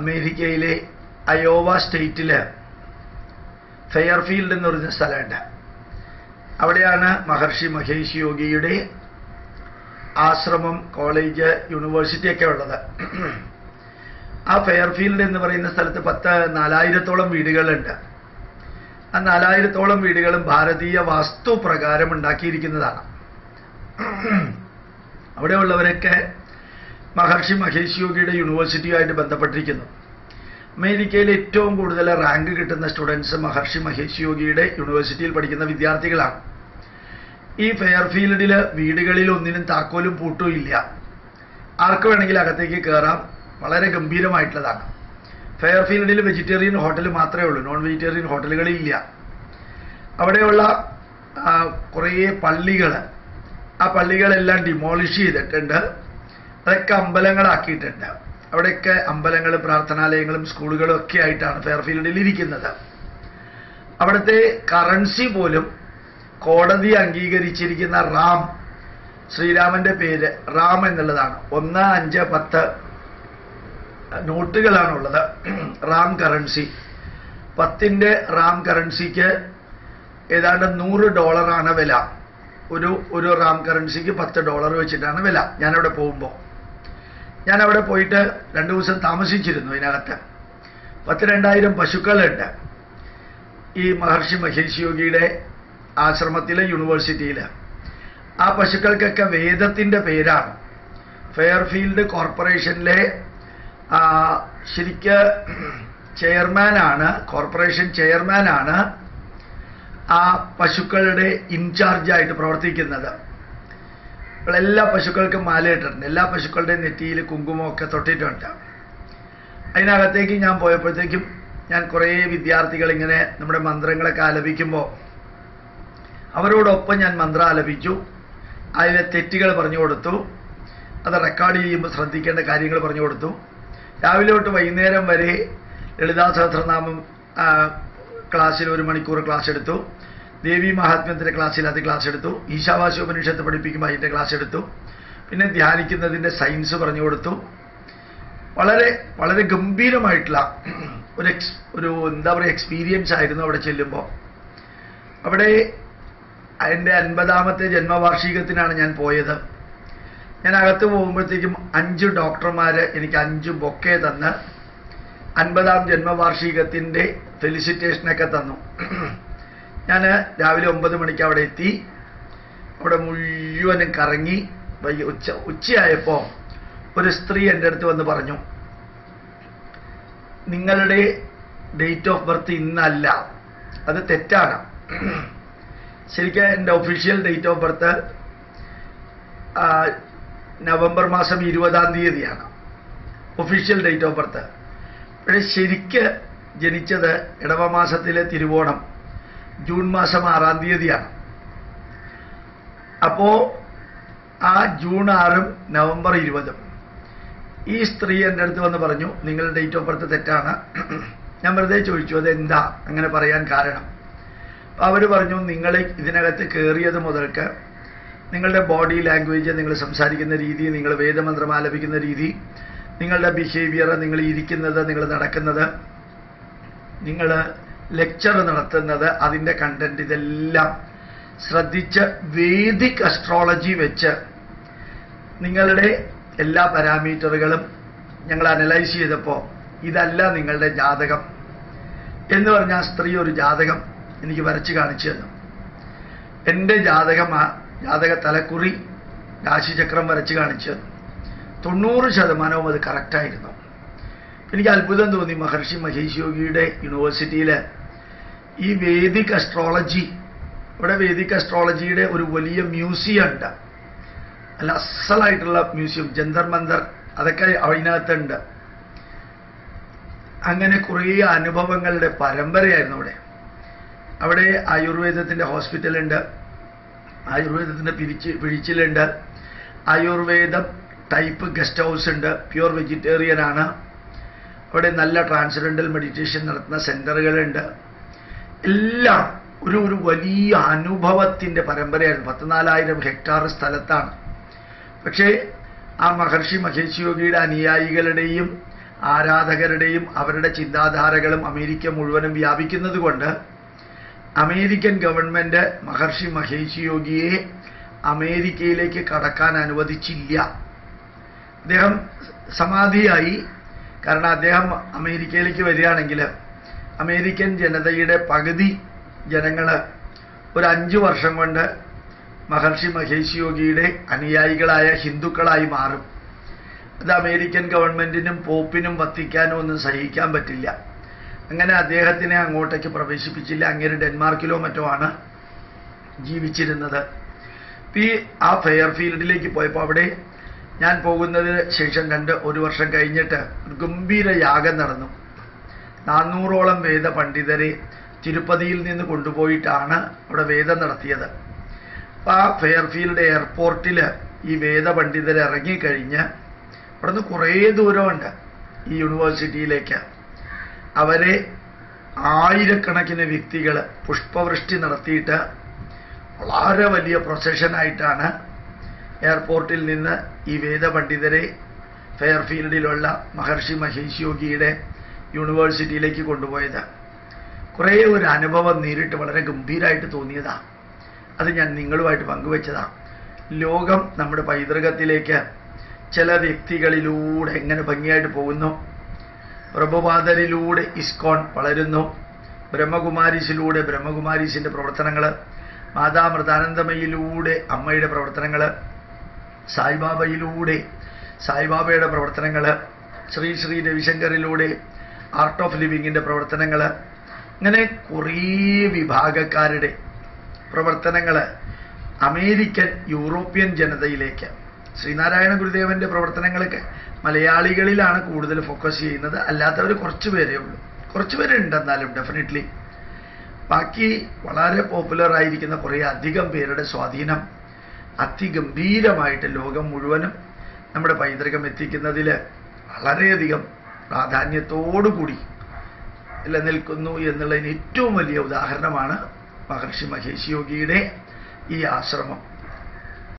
അമേരിക്കയിലെ അയോവ സ്റ്റേറ്റിൽ ഫെയർഫീൽഡ് എന്ന് പറയുന്ന സ്ഥലമുണ്ട്. അവിടെയാണ് മഹർഷി മഹേഷ് യോഗിയുടെ ആശ്രമം, കോളേജ്, യൂണിവേഴ്സിറ്റിയൊക്കെ ഉള്ളത്. ആ ഫെയർഫീൽഡ് എന്ന് പറയുന്ന സ്ഥലത്ത് 4000-ഓളം വീടുകളുണ്ട്. ആ 4000-ഓളം വീടുകളും ഭാരതീയ വാസ്തുപ്രകാരം ഉണ്ടാക്കിയിരിക്കുന്നതാണ്. അവിടെയുള്ളവരൊക്കെ മഹർഷി മഹേഷ് യോഗിയുടെ യൂണിവേഴ്സിറ്റിയുമായിട്ട് ബന്ധപ്പെട്ടിരിക്കുന്നു. അമേരിക്കയിൽ ഏറ്റവും കൂടുതൽ റാങ്ക് കിട്ടുന്ന സ്റ്റുഡൻസ് മഹർഷി മഹേഷ് യോഗിയുടെ യൂണിവേഴ്സിറ്റിയിൽ പഠിക്കുന്ന വിദ്യാർത്ഥികളാണ്. ഈ ഫെയർഫീൽഡിൽ വീടുകളിൽ ഒന്നിനും താക്കോലും പൂട്ടും ഇല്ല. ആർക്ക് വേണമെങ്കിലും അകത്തേക്ക് കയറാം. വളരെ ഗംഭീരമായിട്ടുള്ളതാണ്. ഫെയർഫീൽഡിൽ വെജിറ്റേറിയൻ ഹോട്ടൽ മാത്രമേ ഉള്ളൂ, നോൺ വെജിറ്റേറിയൻ ഹോട്ടലുകളില്ല. അവിടെയുള്ള കുറേ പള്ളികൾ, ആ പള്ളികളെല്ലാം ഡിമോളിഷ് ചെയ്തിട്ടുണ്ട്. അതൊക്കെ അമ്പലങ്ങളാക്കിയിട്ടുണ്ട്. അവിടെയൊക്കെ അമ്പലങ്ങളും പ്രാർത്ഥനാലയങ്ങളും സ്കൂളുകളും ഒക്കെ ആയിട്ടാണ് ഫെയർഫീൽഡിൽ ഇരിക്കുന്നത്. അവിടുത്തെ കറൻസി പോലും കോടതി അംഗീകരിച്ചിരിക്കുന്ന റാം, ശ്രീരാമന്റെ പേര് റാം എന്നുള്ളതാണ്. 1, 5, 10 നോട്ടുകളാണുള്ളത്. റാം കറൻസി 10ന്റെ റാം കറൻസിക്ക് ഏതാണ്ട് $100 വില. ഒരു റാം കറൻസിക്ക് $10 വെച്ചിട്ടാണ് വില. ഞാനവിടെ പോകുമ്പോൾ, ഞാനവിടെ പോയിട്ട് 2 ദിവസം താമസിച്ചിരുന്നു. ഇതിനകത്ത് 12000 പശുക്കളുണ്ട് ഈ മഹർഷി മഹേഷ് യോഗിയുടെ ആശ്രമത്തിലെ യൂണിവേഴ്സിറ്റിയിൽ. ആ പശുക്കൾക്കൊക്കെ വേദത്തിൻ്റെ പേരാണ്. ഫെയർഫീൽഡ് കോർപ്പറേഷനിലെ ശരിക്ക് ചെയർമാനാണ്, കോർപ്പറേഷൻ ചെയർമാനാണ് ആ പശുക്കളുടെ ഇൻചാർജായിട്ട് പ്രവർത്തിക്കുന്നത്. എല്ലാ പശുക്കൾക്കും മാലയിട്ടിട്ടുണ്ട്. എല്ലാ പശുക്കളുടെയും നെറ്റിയിൽ കുങ്കുമമൊക്കെ തൊട്ടിട്ടുണ്ട്. അതിനകത്തേക്ക് ഞാൻ പോയപ്പോഴത്തേക്കും ഞാൻ കുറേ വിദ്യാർത്ഥികൾ ഇങ്ങനെ നമ്മുടെ മന്ത്രങ്ങളൊക്കെ ആലപിക്കുമ്പോൾ അവരോടൊപ്പം ഞാൻ മന്ത്രം ആലപിച്ചു. അതിലെ തെറ്റുകൾ പറഞ്ഞു കൊടുത്തു. അത് റെക്കോർഡ് ചെയ്യുമ്പോൾ ശ്രദ്ധിക്കേണ്ട കാര്യങ്ങൾ പറഞ്ഞു കൊടുത്തു. രാവിലെ തൊട്ട് വൈകുന്നേരം വരെ ലളിതാ സഹസ്രനാമം ക്ലാസ്സിൽ 1 മണിക്കൂർ ക്ലാസ് എടുത്തു. ദേവി മഹാത്മ്യത്തിൻ്റെ ക്ലാസ്സിൽ അത് ക്ലാസ് എടുത്തു. ഈശാവാസ്യോപനിഷത്ത് പഠിപ്പിക്കുമ്പോൾ അതിൻ്റെ ക്ലാസ് എടുത്തു. പിന്നെ ധ്യാനിക്കുന്നതിൻ്റെ സയൻസ് പറഞ്ഞു കൊടുത്തു. വളരെ വളരെ ഗംഭീരമായിട്ടുള്ള ഒരു എന്താ പറയുക എക്സ്പീരിയൻസ് ആയിരുന്നു അവിടെ ചെല്ലുമ്പോൾ. അവിടെ എൻ്റെ 50ാമത്തെ ജന്മവാർഷികത്തിനാണ് ഞാൻ പോയത്. ഞാൻ അകത്ത് പോകുമ്പോഴത്തേക്കും 5 ഡോക്ടർമാർ എനിക്ക് 5 ബൊക്കെ തന്ന് 50ാം ജന്മവാർഷികത്തിൻ്റെ ഫെലിസിറ്റേഷനൊക്കെ തന്നു. ഞാൻ രാവിലെ 9 മണിക്ക് അവിടെ എത്തി. അവിടെ മുഴുവനും കറങ്ങി ഉച്ചയായപ്പോൾ ഒരു സ്ത്രീ എൻ്റെ അടുത്ത് വന്ന് പറഞ്ഞു, നിങ്ങളുടെ ഡേറ്റ് ഓഫ് ബർത്ത് ഇന്നല്ല, അത് തെറ്റാണ്. ശരിക്കും എൻ്റെ official date of birth November മാസം 20ാം തീയതിയാണ് ഒഫീഷ്യൽ ഡേറ്റ് ഓഫ് ബർത്ത്. പക്ഷേ ശരിക്ക് ജനിച്ചത് ഇടവമാസത്തിലെ തിരുവോണം ജൂൺ മാസം 6ാം തീയതിയാണ്. അപ്പോൾ ആ ജൂൺ 6ഉം നവംബർ 20ഉം ഈ സ്ത്രീ എൻ്റെ അടുത്ത് വന്ന് പറഞ്ഞു, നിങ്ങളുടെ ഡേറ്റ് ഓഫ് ബർത്ത് തെറ്റാണ്. ഞാൻ വെറുതെ ചോദിച്ചു, അതെന്താ അങ്ങനെ പറയാൻ കാരണം? അപ്പോൾ അവർ പറഞ്ഞു, നിങ്ങൾ ഇതിനകത്ത് കയറിയത് മുതൽക്ക് നിങ്ങളുടെ ബോഡി ലാംഗ്വേജ്, നിങ്ങൾ സംസാരിക്കുന്ന രീതി, നിങ്ങൾ വേദമന്ത്രം ആലപിക്കുന്ന രീതി, നിങ്ങളുടെ ബിഹേവിയർ, നിങ്ങൾ ഇരിക്കുന്നത്, നിങ്ങൾ നടക്കുന്നത്, നിങ്ങൾ ലെക്ചർ നടത്തുന്നത്, അതിൻ്റെ കണ്ടന്റ്, ഇതെല്ലാം ശ്രദ്ധിച്ച് വേദിക് അസ്ട്രോളജി വെച്ച് നിങ്ങളുടെ എല്ലാ പാരാമീറ്ററുകളും ഞങ്ങൾ അനലൈസ് ചെയ്തപ്പോൾ ഇതല്ല നിങ്ങളുടെ ജാതകം എന്ന് പറഞ്ഞ ആ സ്ത്രീ ഒരു ജാതകം എനിക്ക് വരച്ച് കാണിച്ചു തന്നു. എൻ്റെ ജാതക തലക്കുറി രാശിചക്രം വരച്ച് കാണിച്ചു തന്നു. 90% അത് കറക്റ്റായിരുന്നു. എനിക്ക് അത്ഭുതം തോന്നി. മഹർഷി മഹേഷ് യോഗിയുടെ യൂണിവേഴ്സിറ്റിയിൽ ഈ വേദിക് അസ്ട്രോളജി, ഇവിടെ വേദിക് അസ്ട്രോളജിയുടെ ഒരു വലിയ മ്യൂസിയം ഉണ്ട്. നല്ല അസലായിട്ടുള്ള മ്യൂസിയം, ജന്തർ മന്തർ, അതൊക്കെ അതിനകത്തുണ്ട്. അങ്ങനെ കുറേ അനുഭവങ്ങളുടെ പരമ്പരയായിരുന്നു അവിടെ. ആയുർവേദത്തിൻ്റെ ഹോസ്പിറ്റലുണ്ട്, ആയുർവേദത്തിൻ്റെ പിഴിച്ചിലുണ്ട്, ആയുർവേദം ടൈപ്പ് ഗസ്റ്റ് ഹൗസ് ഉണ്ട്, പ്യുവർ വെജിറ്റേറിയൻ ആണ്. അവിടെ നല്ല ട്രാൻസ്ഡെൻഡൽ മെഡിറ്റേഷൻ നടത്തുന്ന സെൻ്ററുകളുണ്ട്. എല്ലാം ഒരു വലിയ അനുഭവത്തിൻ്റെ പരമ്പരയായിരുന്നു. 14,000 ഹെക്ടാർ സ്ഥലത്താണ്. പക്ഷേ ആ മഹർഷി മഹേഷ് യോഗിയുടെ അനുയായികളുടെയും ആരാധകരുടെയും അവരുടെ ചിന്താധാരകളും അമേരിക്ക മുഴുവനും വ്യാപിക്കുന്നത് കൊണ്ട് അമേരിക്കൻ ഗവൺമെൻറ് മഹർഷി മഹേഷ് യോഗിയെ അമേരിക്കയിലേക്ക് കടക്കാൻ അനുവദിച്ചില്ല. അദ്ദേഹം സമാധിയായി. കാരണം അദ്ദേഹം അമേരിക്കയിലേക്ക് വരികയാണെങ്കിൽ അമേരിക്കൻ ജനതയുടെ പകുതി ജനങ്ങൾ ഒരു 5 വർഷം കൊണ്ട് മഹർഷി മഹേഷ് യോഗിയുടെ അനുയായികളായ ഹിന്ദുക്കളായി മാറും. അത് അമേരിക്കൻ ഗവൺമെൻറ്റിനും പോപ്പിനും വത്തിക്കാനും ഒന്നും സഹിക്കാൻ പറ്റില്ല. അങ്ങനെ അദ്ദേഹത്തിനെ അങ്ങോട്ടേക്ക് പ്രവേശിപ്പിച്ചില്ല. അങ്ങേര് ഡെൻമാർക്കിലോ മറ്റോ ആണ് ജീവിച്ചിരുന്നത്. ആ ഫെയർഫീൽഡിലേക്ക് പോയപ്പോൾ അവിടെ ഞാൻ പോകുന്നതിന് ശേഷം 1 വർഷം കഴിഞ്ഞിട്ട് ഒരു ഗംഭീര യാഗം നടന്നു. 400ഓളം വേദ പണ്ഡിതരെ തിരുപ്പതിയിൽ നിന്ന് കൊണ്ടുപോയിട്ടാണ് അവിടെ വേദം നടത്തിയത്. അപ്പോൾ ആ ഫെയർഫീൽഡ് എയർപോർട്ടിൽ ഈ വേദ പണ്ഡിതർ ഇറങ്ങിക്കഴിഞ്ഞ് അവിടെ നിന്ന് കുറേ ദൂരമുണ്ട് ഈ യൂണിവേഴ്സിറ്റിയിലേക്ക്. അവരെ ആയിരക്കണക്കിന് വ്യക്തികൾ പുഷ്പവൃഷ്ടി നടത്തിയിട്ട് വളരെ വലിയ പ്രൊസഷനായിട്ടാണ് എയർപോർട്ടിൽ നിന്ന് ഈ വേദ പണ്ഡിതരെ ഫെയർഫീൽഡിലുള്ള മഹർഷി മഹേഷ് യോഗിയുടെ യൂണിവേഴ്സിറ്റിയിലേക്ക് കൊണ്ടുപോയത്. കുറേ ഒരു അനുഭവം നേരിട്ട് വളരെ ഗംഭീരമായിട്ട് തോന്നിയതാണ്. അത് ഞാൻ നിങ്ങളുമായിട്ട് പങ്കുവെച്ചതാണ്. ലോകം നമ്മുടെ പൈതൃകത്തിലേക്ക് ചില വ്യക്തികളിലൂടെ എങ്ങനെ ഭംഗിയായിട്ട് പോകുന്നു. പ്രഭുപാദരിലൂടെ ഇസ്കോൺ വളരുന്നു. ബ്രഹ്മകുമാരീസിലൂടെ ബ്രഹ്മകുമാരീസിൻ്റെ പ്രവർത്തനങ്ങൾ, മാതാമൃതാനന്ദമയിലൂടെ അമ്മയുടെ പ്രവർത്തനങ്ങൾ, സായിബാബയിലൂടെ സായിബാബയുടെ പ്രവർത്തനങ്ങൾ, ശ്രീ രവിശങ്കറിലൂടെ ആർട്ട് ഓഫ് ലിവിങ്ങിൻ്റെ പ്രവർത്തനങ്ങൾ, അങ്ങനെ കുറേ വിഭാഗക്കാരുടെ പ്രവർത്തനങ്ങൾ അമേരിക്കൻ യൂറോപ്യൻ ജനതയിലേക്ക്. ശ്രീനാരായണ ഗുരുദേവൻ്റെ പ്രവർത്തനങ്ങളൊക്കെ മലയാളികളിലാണ് കൂടുതൽ ഫോക്കസ് ചെയ്യുന്നത്. അല്ലാത്തവർ കുറച്ച് പേരേ ഉള്ളൂ. കുറച്ച് പേരുണ്ടെന്നാലും ഡെഫിനറ്റ്ലി ബാക്കി വളരെ പോപ്പുലർ ആയിരിക്കുന്ന കുറേ അധികം പേരുടെ സ്വാധീനം അതിഗംഭീരമായിട്ട് ലോകം മുഴുവനും നമ്മുടെ പൈതൃകം എത്തിക്കുന്നതിൽ വളരെയധികം പ്രാധാന്യത്തോടുകൂടി നിലനിൽക്കുന്നു എന്നുള്ളതിന് ഏറ്റവും വലിയ ഉദാഹരണമാണ് മഹർഷി മഹേഷ് യോഗിയുടെ ഈ ആശ്രമം.